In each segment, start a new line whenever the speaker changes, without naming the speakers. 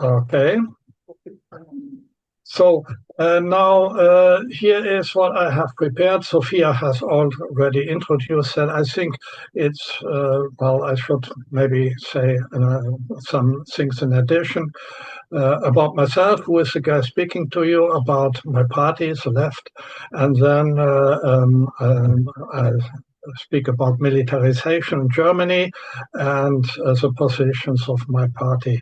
Okay. So now here is what I have prepared. Sophia has already introduced that. I think it's, well, I should maybe say some things in addition about myself, who is the guy speaking to you, about my party, the left, and then I speak about militarization in Germany and the positions of my party.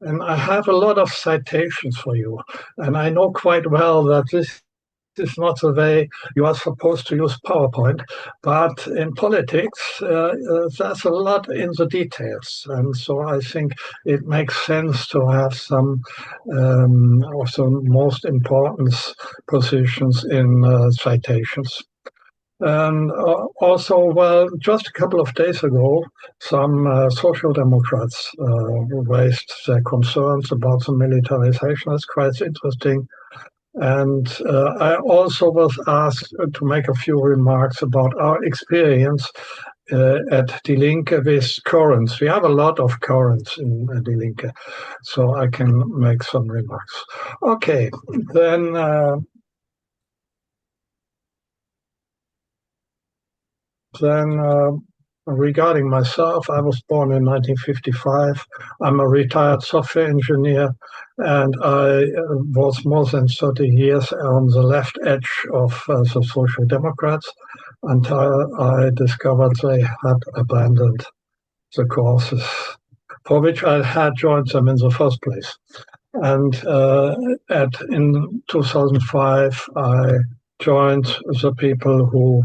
And I have a lot of citations for you. And I know quite well that this is not the way you are supposed to use PowerPoint, but in politics, there's a lot in the details. And so I think it makes sense to have some of the most important positions in citations. And also, well, just a couple of days ago, some social democrats raised their concerns about the militarization. That's quite interesting. And I also was asked to make a few remarks about our experience at Die Linke with currents. We have a lot of currents in Die Linke, so I can make some remarks. Okay, then regarding myself, I was born in 1955. I'm a retired software engineer, and I was more than 30 years on the left edge of the Social Democrats until I discovered they had abandoned the causes for which I had joined them in the first place. And in 2005, I joined the people who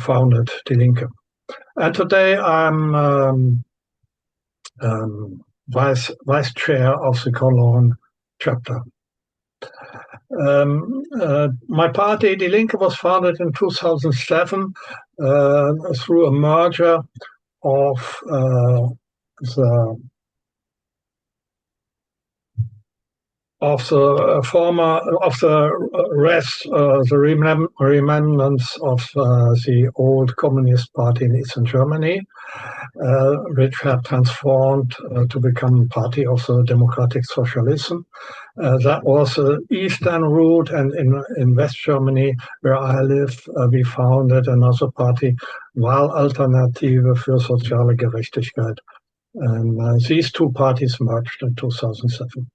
founded Die Linke. And today I'm vice chair of the Köln chapter. My party, Die Linke, was founded in 2007 through a merger of the remnants of the old Communist Party in Eastern Germany, which had transformed to become party of the democratic socialism. That was the eastern route, and in West Germany, where I live, we founded another party, Wahlalternative für soziale Gerechtigkeit. And these two parties merged in 2007.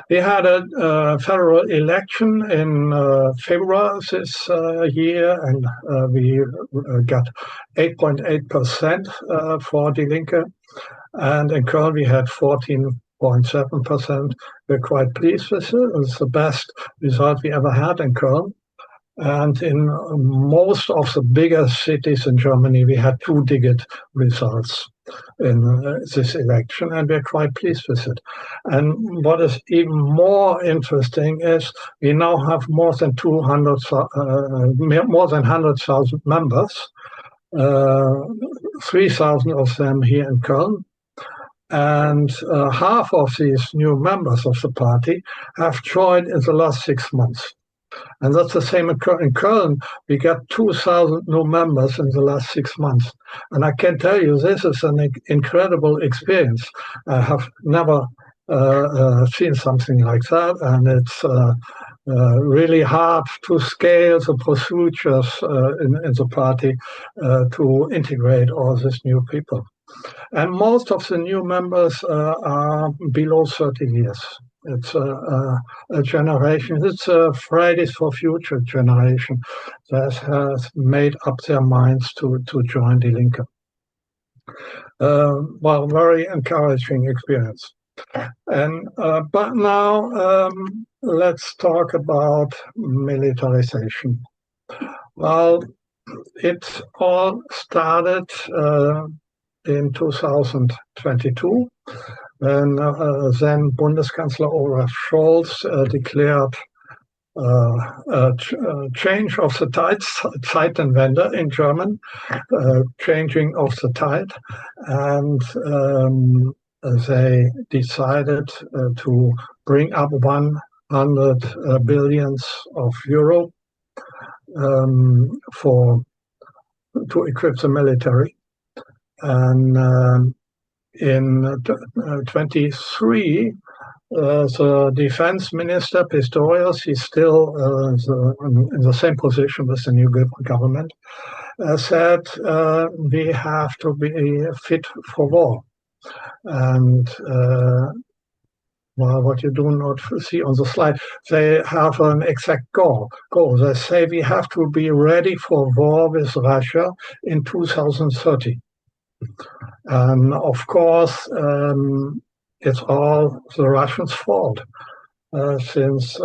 We had a federal election in February this year, and we got 8.8% for Die Linke. And in Köln, we had 14.7%. We're quite pleased with it. It's the best result we ever had in Köln. And in most of the bigger cities in Germany, we had two-digit results in this election, and we're quite pleased with it. And what is even more interesting is we now have more than 100,000 members, 3,000 of them here in Köln. And half of these new members of the party have joined in the last 6 months. And that's the same in Köln. We got 2,000 new members in the last 6 months. And I can tell you, this is an incredible experience. I have never seen something like that. And it's really hard to scale the procedures in the party to integrate all these new people. And most of the new members are below 30 years. It's a generation, it's a Fridays for Future generation that has made up their minds to join Die Linke. Well, very encouraging experience. And but now let's talk about militarization. Well, it all started in 2022. When then Bundeskanzler Olaf Scholz declared a change of the Zeitenwende in German, changing of the tide, and they decided to bring up 100 billions of euro to equip the military. And in 23, the defense minister, Pistorius, he's still in the same position with the new government, said we have to be fit for war. And well, what you do not see on the slide, they have an exact goal. They say we have to be ready for war with Russia in 2030. And of course, it's all the Russians' fault, since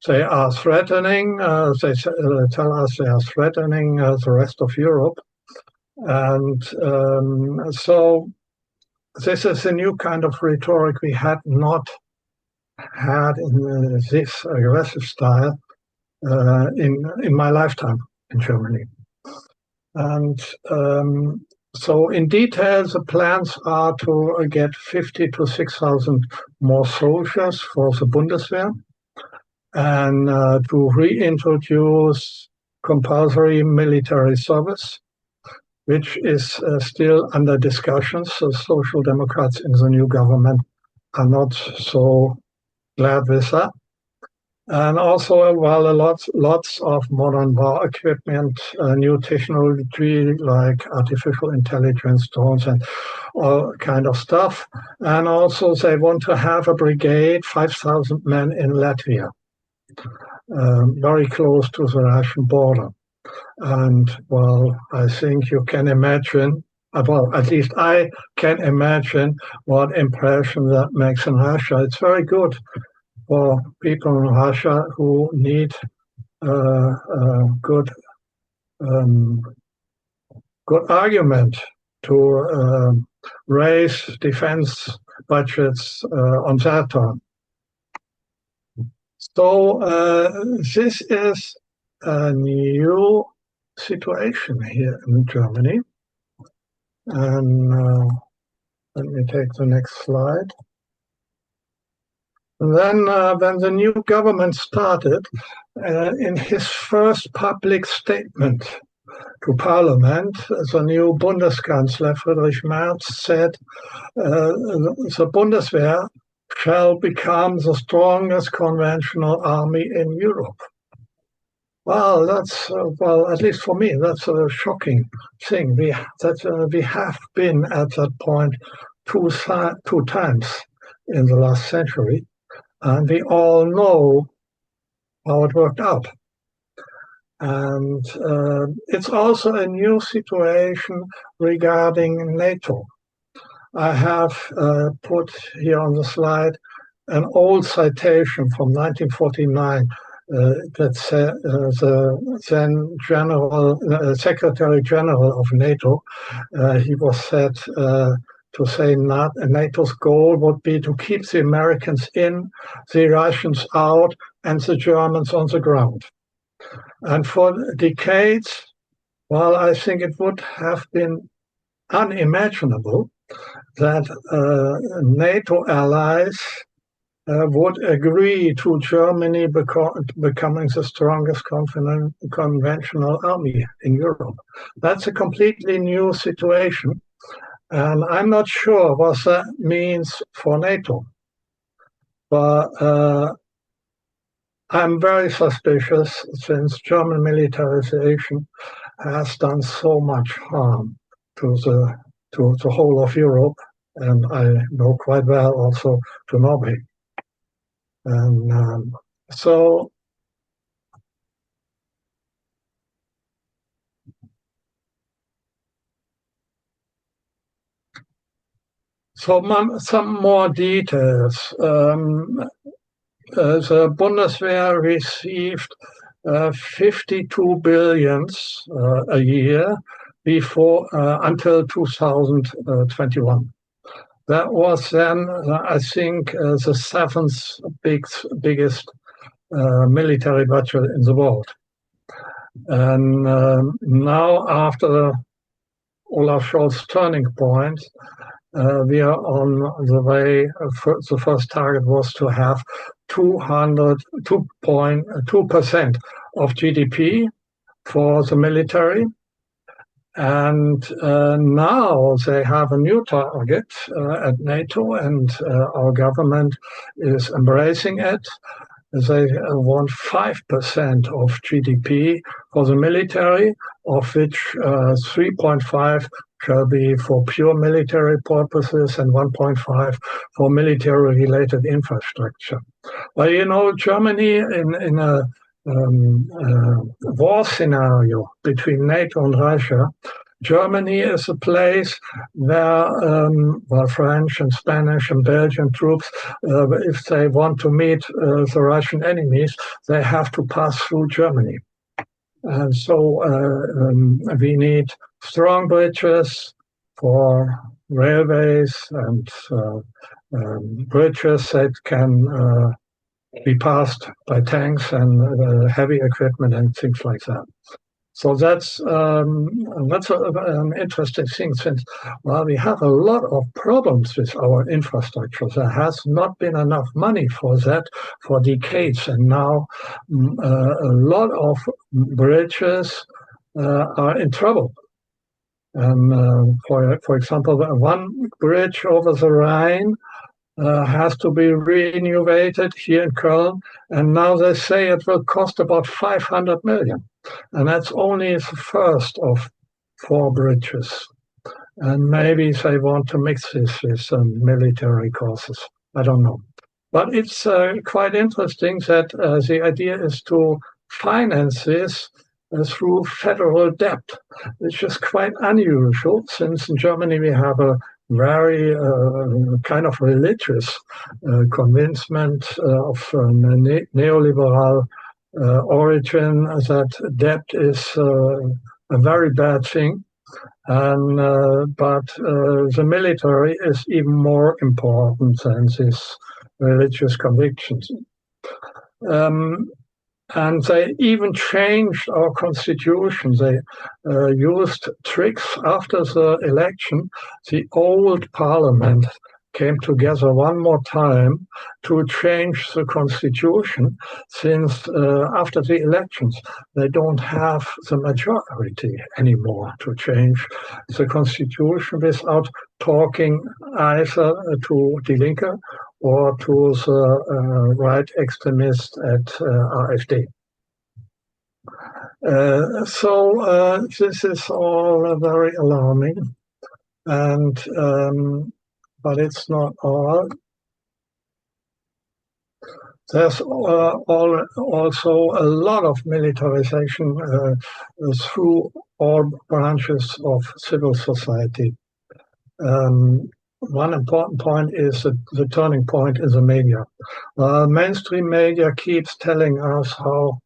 they are threatening. They tell us they are threatening the rest of Europe, and so this is a new kind of rhetoric we had not had in this aggressive style in my lifetime in Germany. And so in detail, the plans are to get 50 to 6,000 more soldiers for the Bundeswehr, and to reintroduce compulsory military service, which is still under discussion. So Social Democrats in the new government are not so glad with that. And also, well, lots of modern war equipment, new technology like artificial intelligence, drones, and all kind of stuff. And also, they want to have a brigade, 5,000 men in Latvia, very close to the Russian border. And well, I think you can imagine, well, at least I can imagine what impression that makes in Russia. It's very good for people in Russia who need good argument to raise defense budgets on that term. So this is a new situation here in Germany. And let me take the next slide. And then when the new government started, in his first public statement to Parliament, the new Bundeskanzler Friedrich Merz said the Bundeswehr shall become the strongest conventional army in Europe. Well, that's well, at least for me, that's a shocking thing. We have been at that point two times in the last century, and we all know how it worked out. And it's also a new situation regarding NATO. I have put here on the slide an old citation from 1949 that said the then Secretary General of NATO, he was said to say NATO's goal would be to keep the Americans in, the Russians out, and the Germans on the ground. And for decades, well, I think it would have been unimaginable that NATO allies would agree to Germany becoming the strongest conventional army in Europe. That's a completely new situation, and I'm not sure what that means for NATO. But I'm very suspicious, since German militarization has done so much harm to the whole of Europe, and I know quite well also to Norway. And so some more details. The Bundeswehr received 52 billion a year before until 2021. That was then, I think, the seventh biggest military budget in the world. And now, after Olaf Scholz's turning point, we are on the way. The first target was to have 2.2% of GDP for the military. And now they have a new target at NATO, and our government is embracing it. They want 5% of GDP for the military, of which 3.5 shall be for pure military purposes and 1.5 for military-related infrastructure. Well, you know, Germany in a war scenario between NATO and Russia, Germany is a place where French and Spanish and Belgian troops, if they want to meet the Russian enemies, they have to pass through Germany. And so we need strong bridges for railways and bridges that can be passed by tanks and heavy equipment and things like that. So that's an interesting thing, since we have a lot of problems with our infrastructure. There has not been enough money for that for decades, and now a lot of bridges are in trouble. For example, one bridge over the Rhine has to be renovated here in Köln, and now they say it will cost about 500 million. And that's only the first of 4 bridges. And maybe they want to mix this with some military courses. I don't know. But it's quite interesting that the idea is to finance this through federal debt, which is quite unusual, since in Germany we have a very kind of religious convincement of neoliberal origin, that debt is a very bad thing, and but the military is even more important than these religious convictions. And they even changed our constitution. They used tricks after the election. The old parliament came together one more time to change the constitution, since after the elections they don't have the majority anymore to change the constitution without talking either to Die Linke or to the right extremists at AfD. So this is all very alarming, and but it's not all. There's also a lot of militarization through all branches of civil society. One important point is the turning point in the media. Mainstream media keeps telling us how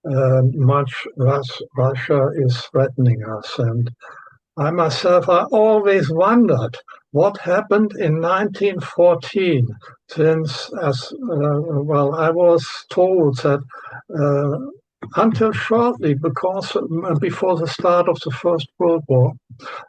much Russia is threatening us. And I myself, I always wondered what happened in 1914, since I was told that until shortly, because before the start of the First World War,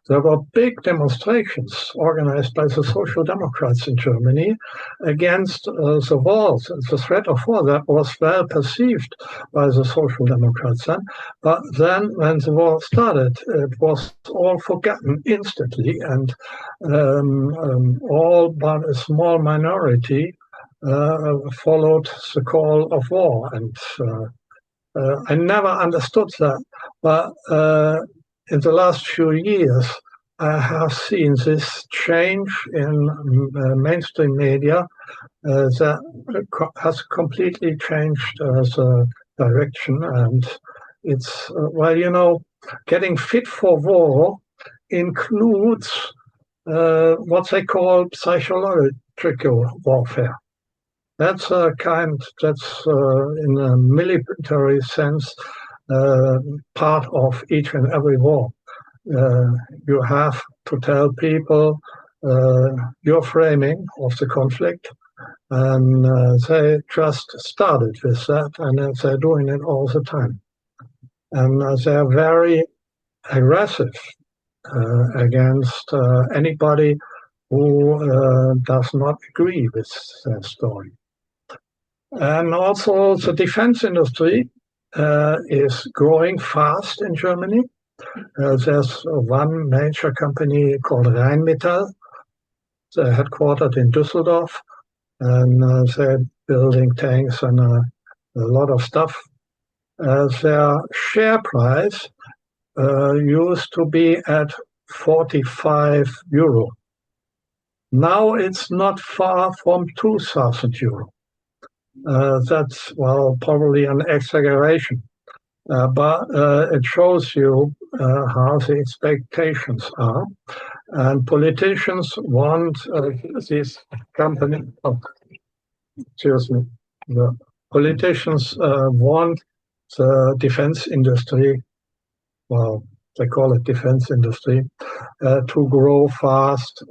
there were big demonstrations organized by the Social Democrats in Germany against the war, the threat of war. That was well perceived by the Social Democrats then. But then when the war started, it was all forgotten instantly, and all but a small minority followed the call of war. And I never understood that, but in the last few years, I have seen this change in mainstream media that has completely changed the direction. And it's, getting fit for war includes what they call psychological warfare. That's in a military sense, part of each and every war. You have to tell people your framing of the conflict, and they just started with that, and they're doing it all the time. And they're very aggressive against anybody who does not agree with their story. And also the defense industry is growing fast in Germany. There's one major company called Rheinmetall. They're headquartered in Düsseldorf, and they're building tanks and a lot of stuff. Their share price used to be at 45 euro. Now it's not far from 2,000 euro. That's, well, probably an exaggeration, but it shows you how the expectations are. And politicians want this company. Oh, excuse me. The politicians want the defense industry, well, they call it defense industry, to grow fast,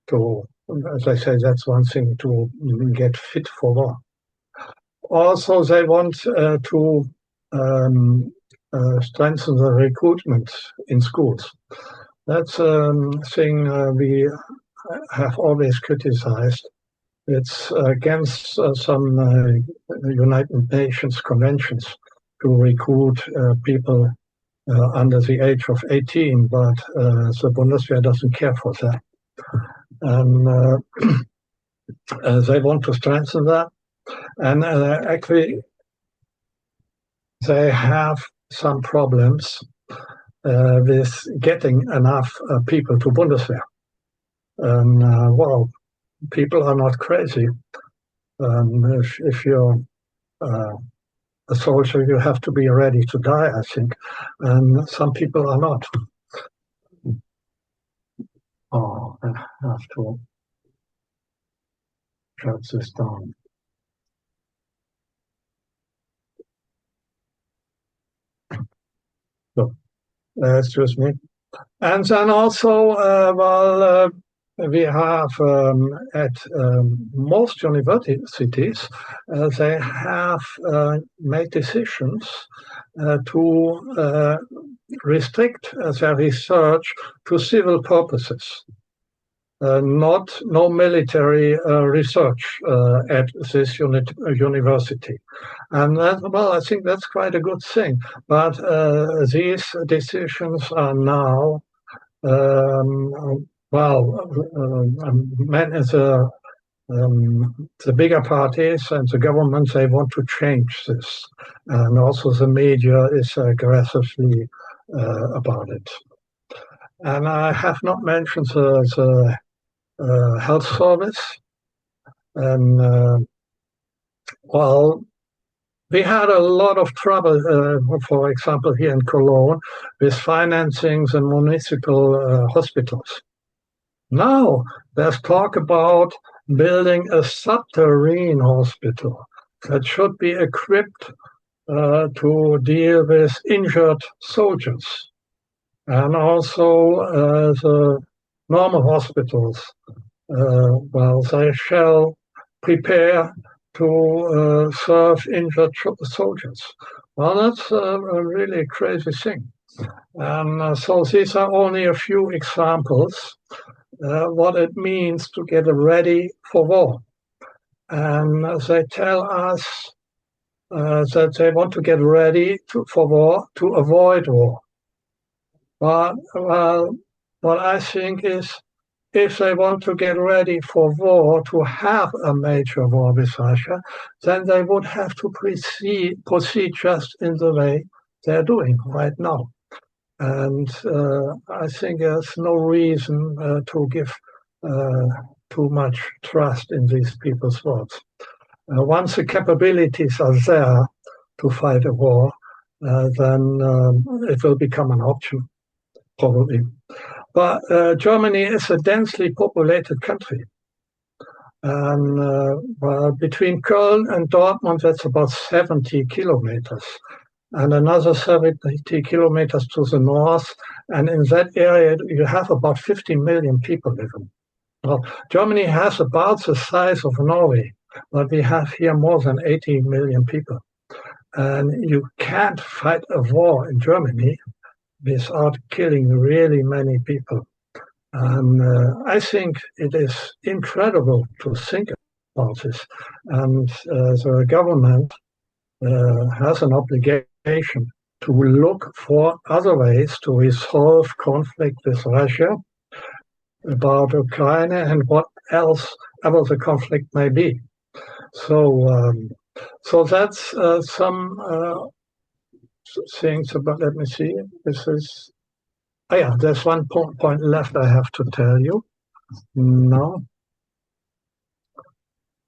to, as I say, that's one thing, to get fit for war. Also, they want to strengthen the recruitment in schools. That's a thing we have always criticized. It's against some United Nations conventions to recruit people under the age of 18, but the Bundeswehr doesn't care for that. And they want to strengthen that. And actually, they have some problems with getting enough people to Bundeswehr. And well, people are not crazy. If you're a soldier, you have to be ready to die, I think. And some people are not. Oh, I have to shut this down. So, excuse me. And then also, well, we have at most universities, they have made decisions to restrict their research to civil purposes. No military research at this university. And that, well, I think that's quite a good thing. But these decisions are now, the bigger parties and the government, they want to change this. And also the media is aggressively about it. And I have not mentioned the health service. And well, we had a lot of trouble, for example, here in Cologne, with financing the municipal hospitals. Now there's talk about building a subterranean hospital that should be equipped to deal with injured soldiers. And also the normal hospitals, well, they shall prepare to serve injured soldiers. Well, that's a really crazy thing. And so these are only a few examples what it means to get ready for war. And they tell us that they want to get ready for war to avoid war. But well, what I think is, if they want to get ready for war, to have a major war with Russia, then they would have to proceed just in the way they're doing right now. And I think there's no reason to give too much trust in these people's words. Once the capabilities are there to fight a war, then it will become an option, probably. But Germany is a densely populated country. And well, between Köln and Dortmund, that's about 70 kilometers. And another 70 kilometers to the north. And in that area, you have about 50 million people living. Well, Germany has about the size of Norway, but we have here more than 80 million people. And you can't fight a war in Germany without killing really many people. And I think it is incredible to think about this. And the government has an obligation to look for other ways to resolve conflict with Russia about Ukraine and what else ever the conflict may be. So that's some things about. Let me see. This is. Oh yeah, there's one point left I have to tell you. No.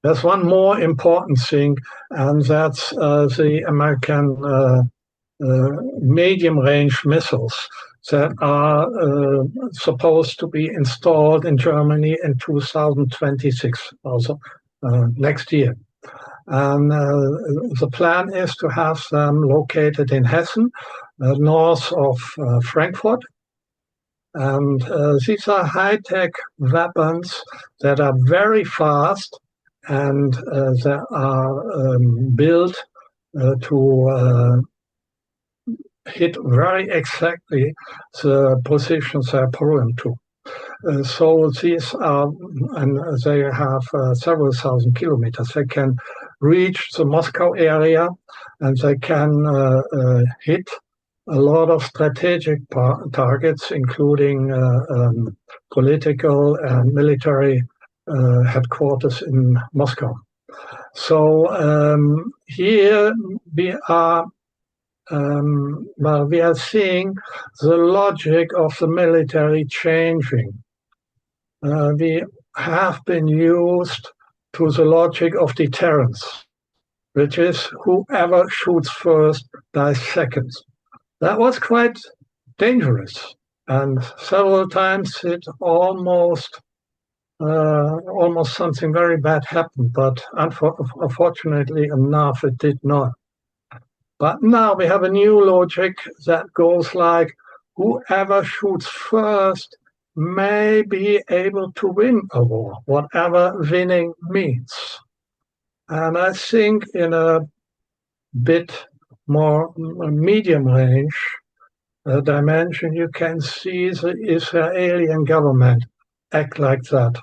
There's one more important thing, and that's the American medium-range missiles that are supposed to be installed in Germany in 2026, also next year. And the plan is to have them located in Hessen, north of Frankfurt. And these are high-tech weapons that are very fast and they are built to hit very exactly the positions they're programmed to. So these are, and they have several thousand kilometers. They can reach the Moscow area and they can hit a lot of strategic targets, including political and military headquarters in Moscow. So here we are we are seeing the logic of the military changing. We have been used to the logic of deterrence, which is whoever shoots first dies second. That was quite dangerous, and several times it almost something very bad happened, but unfortunately enough it did not. But now we have a new logic that goes like, whoever shoots first may be able to win a war, whatever winning means. And I think in a bit more medium range dimension, you can see the Israeli government act like that.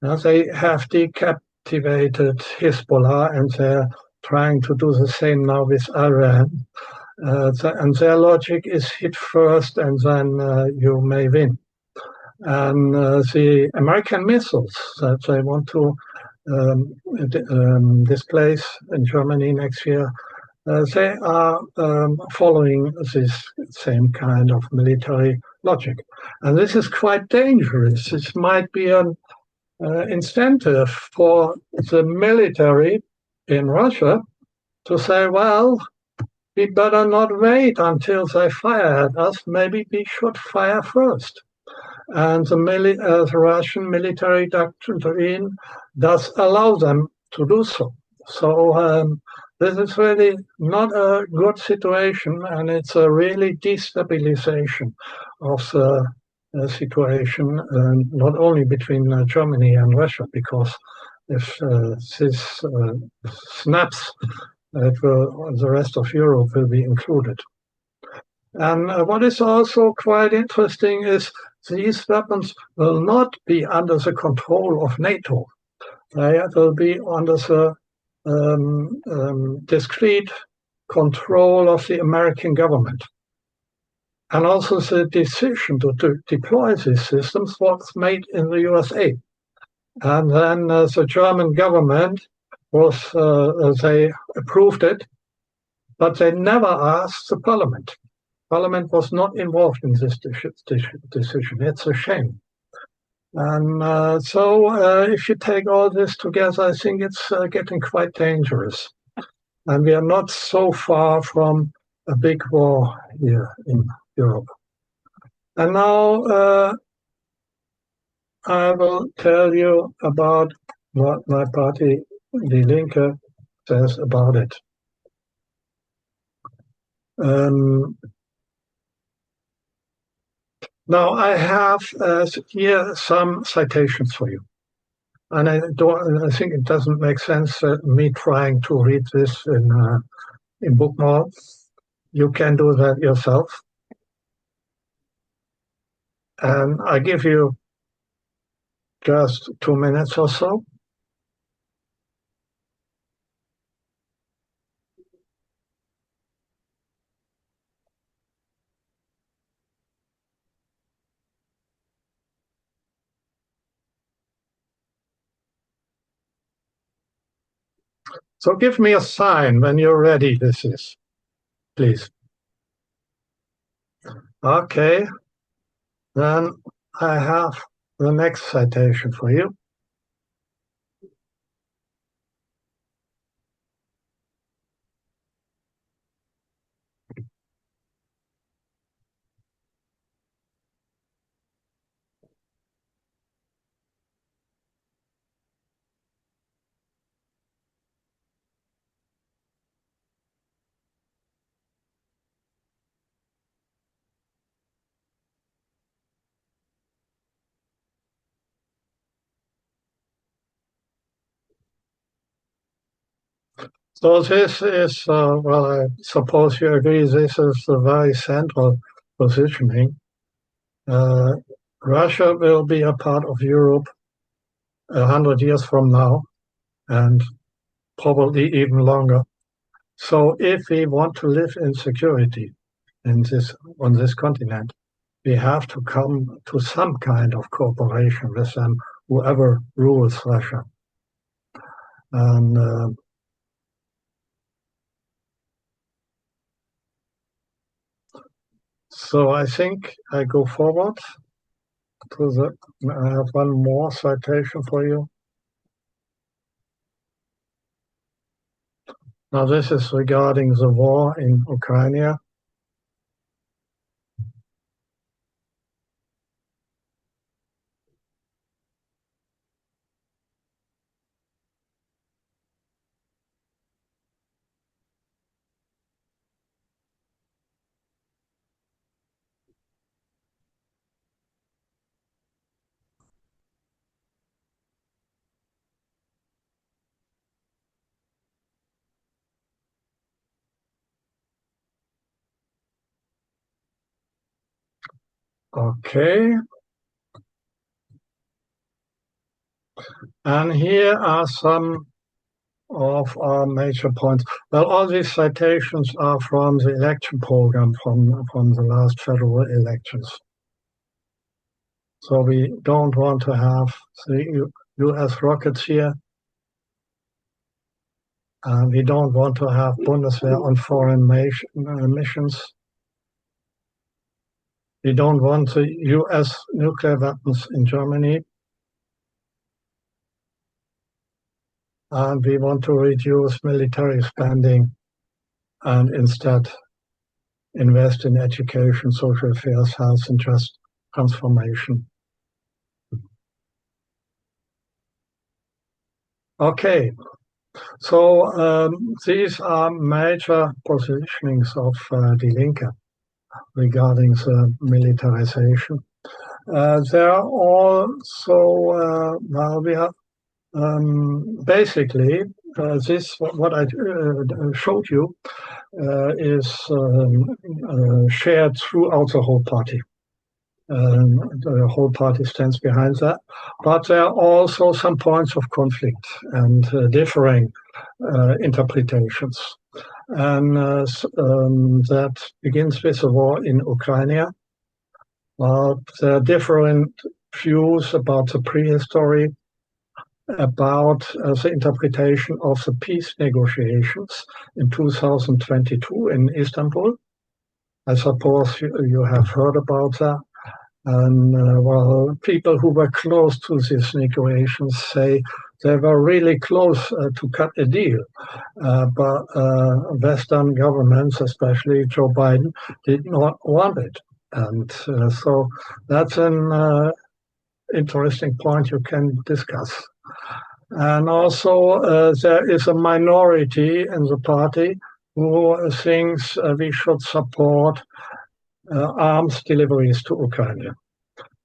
Now they have decapitated Hezbollah and they're trying to do the same now with Iran. And their logic is hit first and then you may win. And the American missiles that they want to displace in Germany next year, they are following this same kind of military logic. And this is quite dangerous. This might be an incentive for the military in Russia to say, well, we better not wait until they fire at us. Maybe we should fire first. And the Russian military doctrine does allow them to do so. So this is really not a good situation, and it's a really destabilization of the situation, not only between Germany and Russia, because if this snaps, the rest of Europe will be included. And what is also quite interesting is these weapons will not be under the control of NATO. They will be under the discrete control of the American government. And also the decision to deploy these systems was made in the USA. And then the German government they approved it, but they never asked the parliament. Parliament was not involved in this decision. It's a shame. And so if you take all this together, I think it's getting quite dangerous. And we are not so far from a big war here in Europe. And now I will tell you about what my party, Die Linke, says about it. Now I have here some citations for you, and I think it doesn't make sense me trying to read this in book mode. You can do that yourself, and I give you just 2 minutes or so. So give me a sign when you're ready, this is, please. Okay, then I have the next citation for you. So this is, well, I suppose you agree, this is the very central positioning. Russia will be a part of Europe 100 years from now, and probably even longer. So if we want to live in security on this continent, we have to come to some kind of cooperation with them, whoever rules Russia. And so I think I go forward to I have one more citation for you. Now this is regarding the war in Ukraine. Okay. And here are some of our major points. Well, all these citations are from the election program from the last federal elections. So we don't want to have the US rockets here. And we don't want to have Bundeswehr on foreign missions. We don't want the US nuclear weapons in Germany. And we want to reduce military spending and instead invest in education, social affairs, health, and just transformation. Okay, so these are major positionings of Die Linke regarding the militarization. There are also, well, we have basically this, what I showed you, is shared throughout the whole party. The whole party stands behind that, but there are also some points of conflict and differing interpretations. And that begins with the war in Ukraine. There are different views about the prehistory, about the interpretation of the peace negotiations in 2022 in Istanbul. I suppose you have heard about that. And well, people who were close to these negotiations say they were really close to cut a deal. But Western governments, especially Joe Biden, did not want it. And so that's an interesting point you can discuss. And also there is a minority in the party who thinks we should support arms deliveries to Ukraine.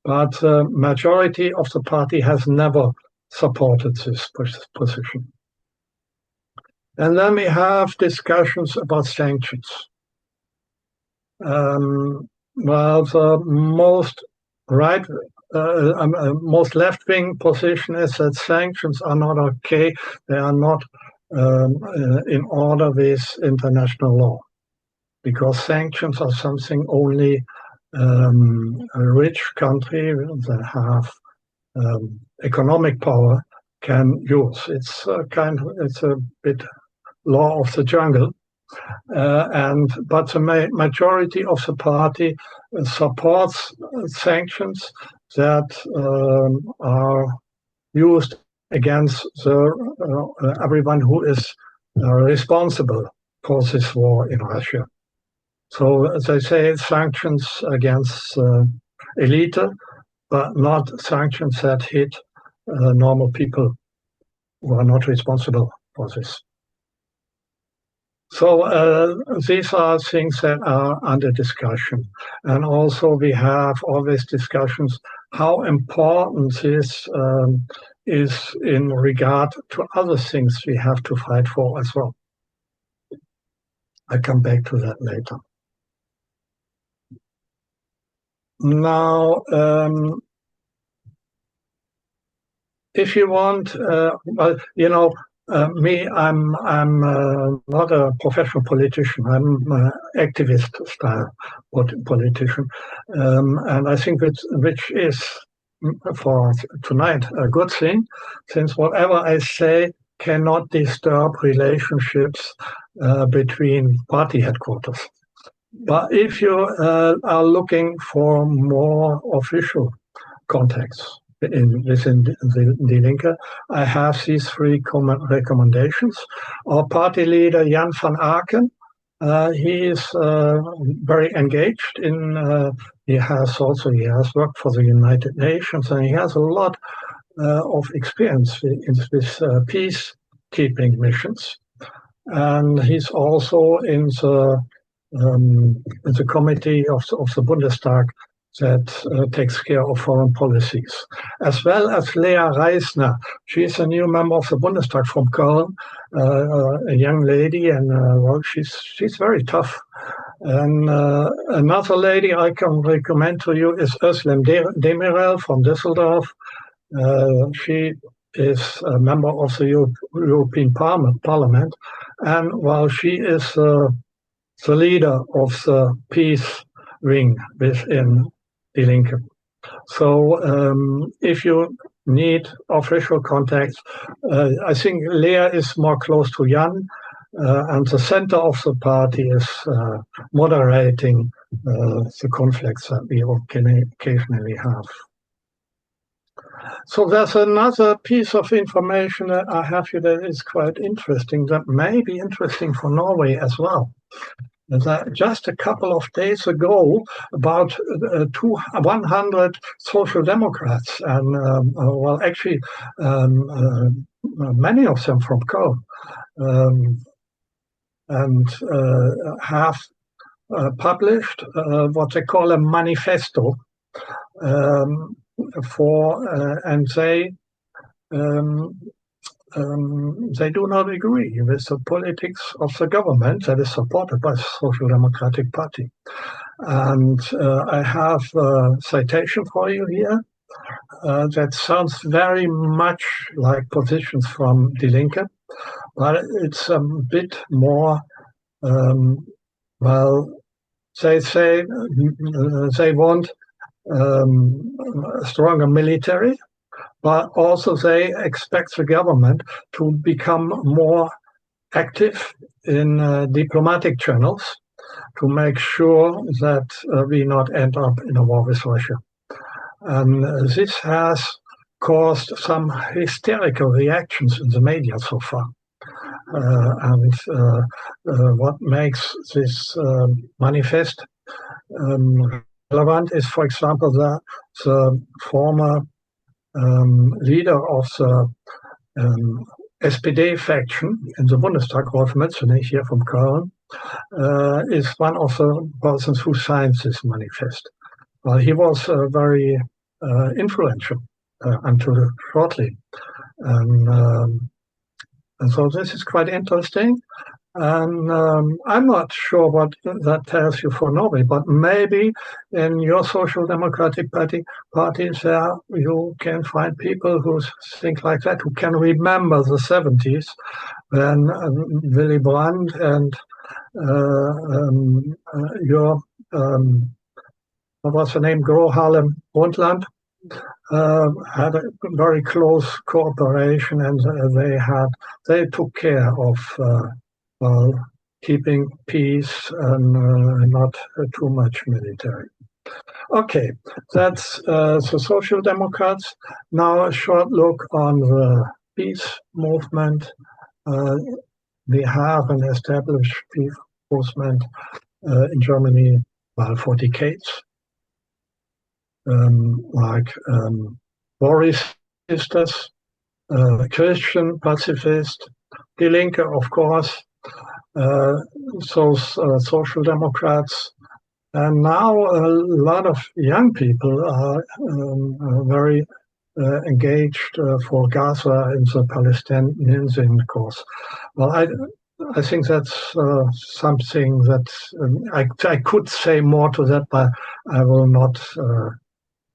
But the majority of the party has never supported this position. And then we have discussions about sanctions. Well, the most most left-wing position is that sanctions are not okay. They are not in order with international law, because sanctions are something only a rich country that have economic power can use. It's a bit law of the jungle. But the majority of the party supports sanctions that are used against everyone who is responsible for this war in Russia. So they say sanctions against elite, but not sanctions that hit normal people who are not responsible for this. So these are things that are under discussion. And also we have always discussions how important this is in regard to other things we have to fight for as well. I come back to that later. Now, if you want, well, you know, me, I'm not a professional politician. I'm an activist style politician, and I think which is for tonight a good thing, since whatever I say cannot disturb relationships between party headquarters. But if you are looking for more official contacts within the Die Linke, I have these three recommendations. Our party leader, Jan van Aken, he is very engaged in, he has worked for the United Nations, and he has a lot of experience in this peacekeeping missions. And he's also in the committee of the Bundestag that takes care of foreign policies, as well as Lea Reisner. She's a new member of the Bundestag from Köln, a young lady, and well, she's very tough. And another lady I can recommend to you is Özlem Demirel from Düsseldorf. She is a member of the European Parliament, and while she is the leader of the peace wing within Die Linke. So if you need official contacts, I think Lea is more close to Jan, and the center of the party is moderating the conflicts that we occasionally have. So there's another piece of information that I have here that is quite interesting, that may be interesting for Norway as well. That just a couple of days ago, about 100 social democrats, and well, actually, many of them from Köln, and have published what they call a manifesto and they do not agree with the politics of the government that is supported by the Social Democratic Party. And I have a citation for you here that sounds very much like positions from Die Linke, but it's a bit more, well, they say they want a stronger military, but also they expect the government to become more active in diplomatic channels to make sure that we not end up in a war with Russia. And this has caused some hysterical reactions in the media so far. And what makes this manifest relevant is, for example, that the former leader of the SPD faction in the Bundestag, Rolf Mützenich here from Köln, is one of the persons who signed this manifest. Well, he was very influential until shortly. And so this is quite interesting. And I'm not sure what that tells you for Norway, but maybe in your Social Democratic parties there you can find people who think like that, who can remember the 70s when Willy Brandt and your, what was the name, Gro Harlem Brundtland, had a very close cooperation, and they took care of well, keeping peace and not too much military. Okay, that's the Social Democrats. Now a short look on the peace movement. We have an established peace movement in Germany, well, for decades. Like Boris sisters, Christian pacifist, Die Linke, of course, Social Democrats. And now a lot of young people are very engaged for Gaza and the Palestinians, of course. Well, I think that's something that I could say more to that, but I will not.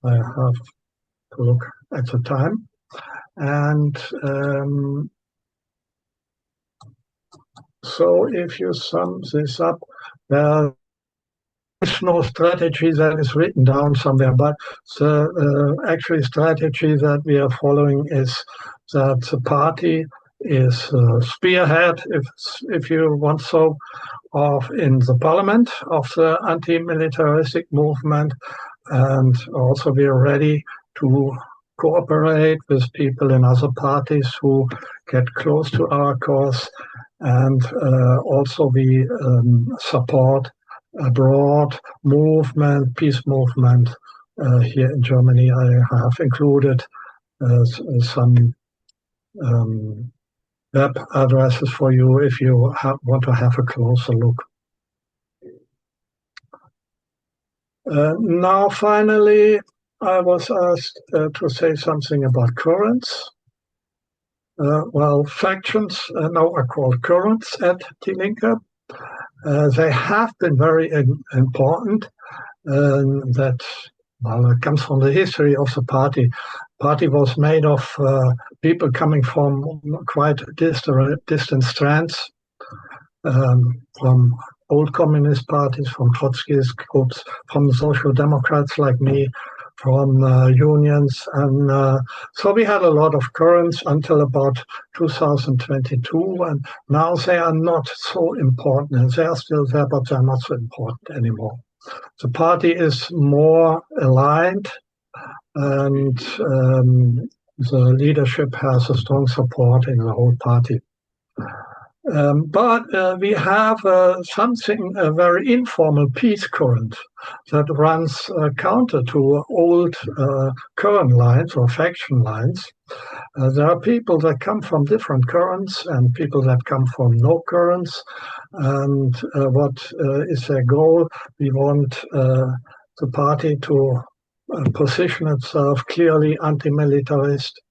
I have to look at the time. And so if you sum this up, there is no strategy that is written down somewhere, but the actual strategy that we are following is that the party is spearhead, if you want so, in the parliament of the anti-militaristic movement, and also we are ready to cooperate with people in other parties who get close to our cause, and also we support a broad movement, peace movement here in Germany. I have included some web addresses for you if you want to have a closer look. Now, finally, I was asked to say something about currents. Well, factions now are called currents at Die Linke. They have been very important. That it comes from the history of the party. Party was made of people coming from quite distant strands, from old communist parties, from Trotskyist groups, from Social Democrats like me, from unions. And so we had a lot of currents until about 2022, and now they are not so important. They are still there, but they're not so important anymore. The party is more aligned, and the leadership has a strong support in the whole party. But we have something, a very informal peace current that runs counter to old current lines or faction lines. There are people that come from different currents and people that come from no currents. And what is their goal? We want the party to position itself clearly anti-militarist.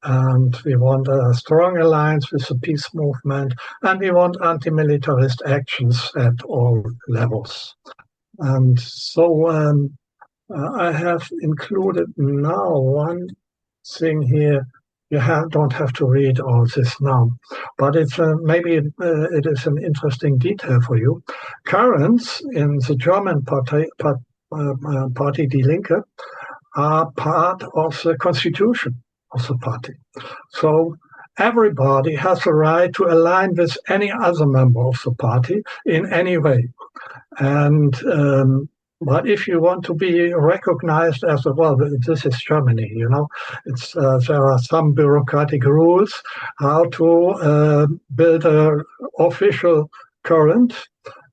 And we want a strong alliance with the peace movement, and we want anti-militarist actions at all levels. And so I have included now one thing here. You don't have to read all this now, but it's maybe it is an interesting detail for you. Currents in the German party Die Linke are part of the constitution of the party. So everybody has a right to align with any other member of the party in any way. And but if you want to be recognized as this is Germany, it's there are some bureaucratic rules how to build an official current,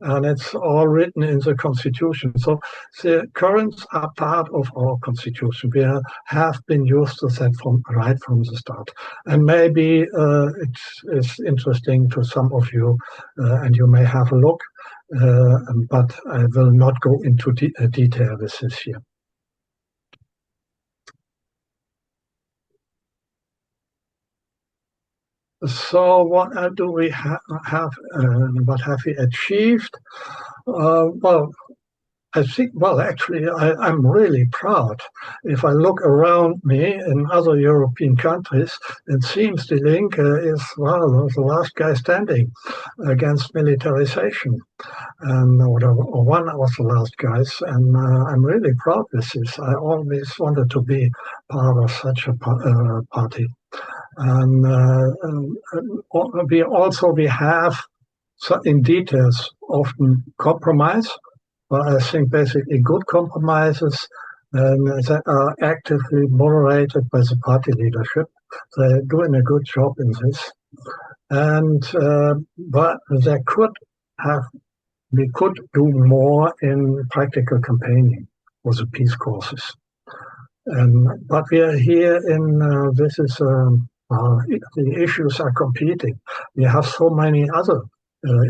and it's all written in the constitution. So the currents are part of our constitution. We have been used to that right from the start. And maybe it is interesting to some of you, and you may have a look, but I will not go into detail with this here. So what do we have? What have we achieved? Well, I think, actually, I'm really proud. If I look around me in other European countries, it seems Die Linke is, the last guy standing against militarization. Or one of the last guys, and I'm really proud with this. I always wanted to be part of such a party. And we have so in details often compromise, but I think basically good compromises that are actively moderated by the party leadership. They're doing a good job in this. And but we could do more in practical campaigning for the peace causes. But we are here in the issues are competing. We have so many other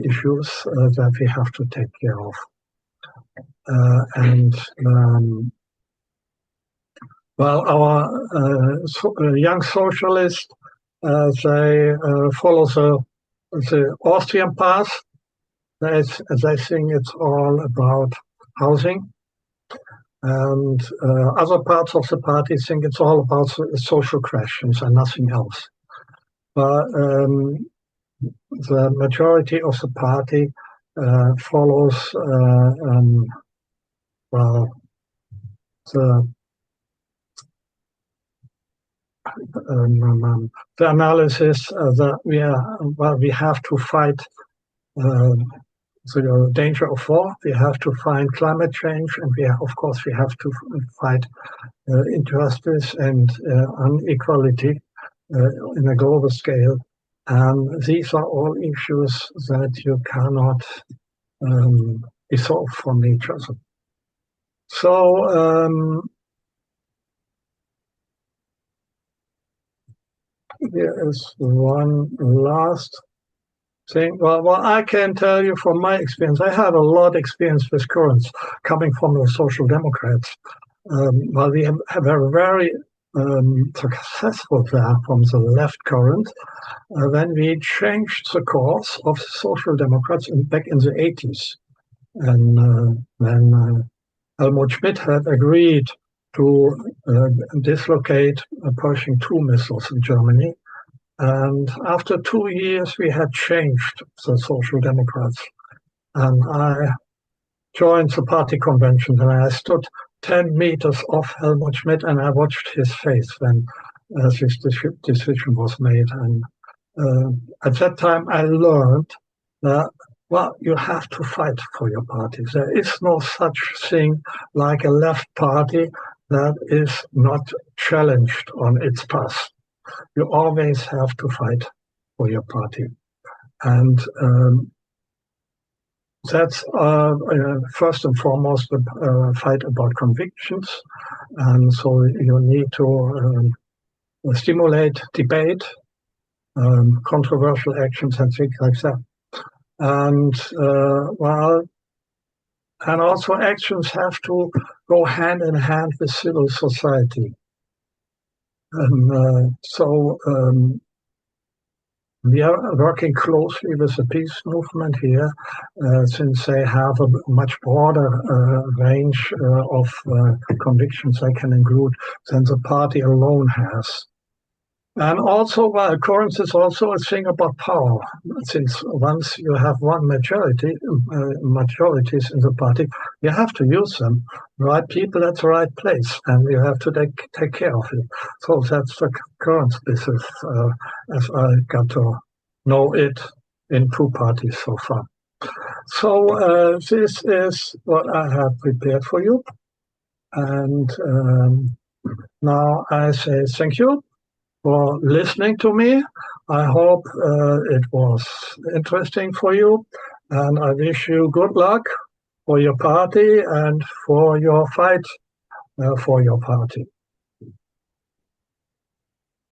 issues that we have to take care of. Well, our young socialists, they follow the Austrian path. They think it's all about housing. And other parts of the party think it's all about social questions and nothing else. But the majority of the party follows the analysis that we have to fight the danger of war. We have to fight climate change, and we have to fight injustice and inequality in a global scale. And these are all issues that you cannot dissolve from each other. So there is one last thing. Well, I can tell you from my experience, I have a lot of experience with currents coming from the Social Democrats. Well, we have a very successful there from the left current when we changed the course of the Social Democrats back in the 80s. And when Helmut Schmidt had agreed to dislocate Pershing II missiles in Germany. And after 2 years, we had changed the Social Democrats. And I joined the party convention, and I stood 10 meters off Helmut Schmidt, and I watched his face when this decision was made. And at that time, I learned that, well, you have to fight for your party. There is no such thing like a left party that is not challenged on its path. You always have to fight for your party. And that's first and foremost a fight about convictions. And so you need to stimulate debate, controversial actions and things like that. And and also actions have to go hand in hand with civil society. And so we are working closely with the peace movement here, since they have a much broader range of convictions they can include than the party alone has. And also, currents is also a thing about power. Since once you have one majorities in the party, you have to use them. Right people at the right place, and you have to take care of it. So that's the current business, as I got to know it in two parties so far. So this is what I have prepared for you. And now I say thank you for listening to me. I hope it was interesting for you, and I wish you good luck for your party and for your fight for your party.